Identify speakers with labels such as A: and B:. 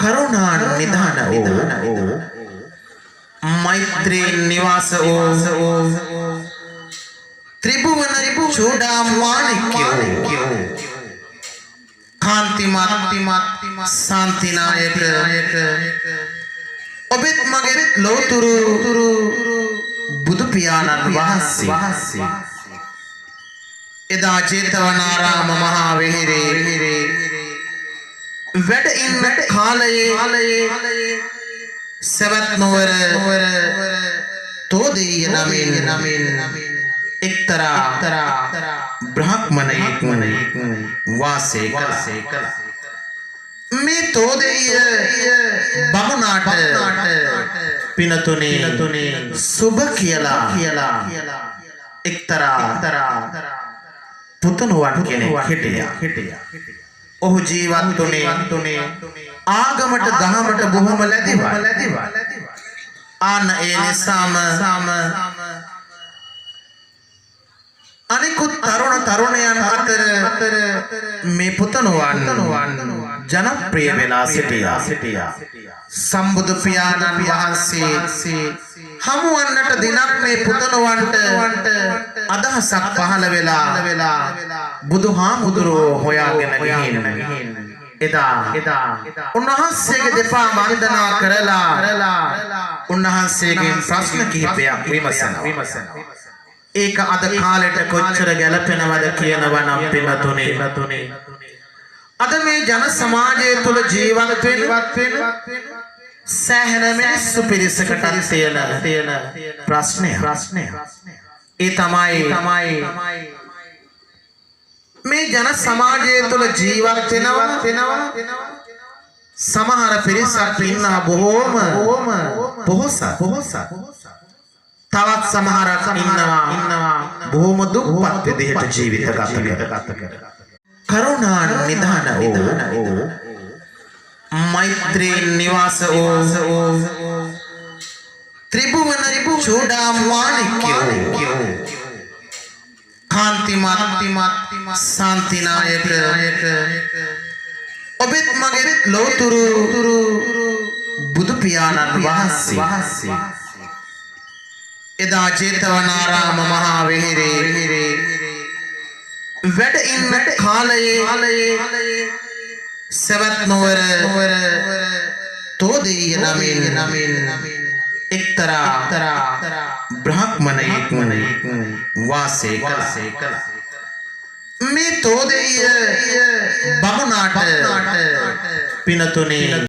A: करुणा निधान ओ मैत्री निवास ओ त्रिभुवन चूड़ा माणिक्य कांतिमत शांति नायक ඔබෙත් මගෙත් ලෝතුරු බුදු පියාණන් වහන්සේ එදා ජේතවනාරාම මහා වෙහෙරේ වැඩ ඉන්න කාලයේ සවැත් නුවර තෝදෙය නමින් එක්තරා බ්‍රාහ්මණයෙක් වාසය කළා. මේ තෝදෙය බමුණාට පිනතුනේ සුබ කියලා එක්තරා පුතණුවන් කෙනෙක් හිටියා. ඔහු ජීවත් වුණේ ආගමට දහමට බොහොම ලැබිව. ආන ඒ නිසාම අනිකුත් තරුණයන් අතර මේ පුතණුවන් ජනප්‍රිය වෙලා සිටියා. සම්බුදු පියාණන් වහන්සේ හමුවන්නට දිනක් මේ පුතණුවන්ට අදහසක් පහළ වෙලා බුදුහාමුදුරුවෝ හොයාගෙන ගිහින් එදා උන්වහන්සේගේ දෙපා වන්දනා කරලා උන්වහන්සේගෙන් ප්‍රශ්න කිහිපයක් විමසනවා. ඒක අද කාලෙට කොච්චර ගැලපෙනවද කියනවා නම් පින්වතුනි අද මේ ජන සමාජය තුළ ජීවත් වෙන සෑහෙන මිනිස්සු පිරිසකට තියෙන ප්‍රශ්නය ඒ තමයි මේ ජන සමාජය තුළ ජීවත් වෙනවා සමහර පිරිසක් ඉන්නවා බොහෝම පොහොසත් තවත් සමහරක් ඉන්නවා බොහොම දුක්පත් විදිහට ජීවිත ගත කර. करुणा निधान ओ मैत्री निवास ओ त्रिभुवन चूड़ा माणिक्य कांतिमत शांति नायक ඔබෙත් මගෙත් ලෝතුරු බුදු පියාණන් වහන්සේ එදා ජේතවනාරාම මහා වෙහෙරේ වැඩ ඉන්න කාලයේ සවැත් නුවර තෝදෙය නමින් එක්තරා බ්‍රාහ්මණයෙක් වාසය කළා. මේ තෝදෙය බමුණාට පිනතුනේ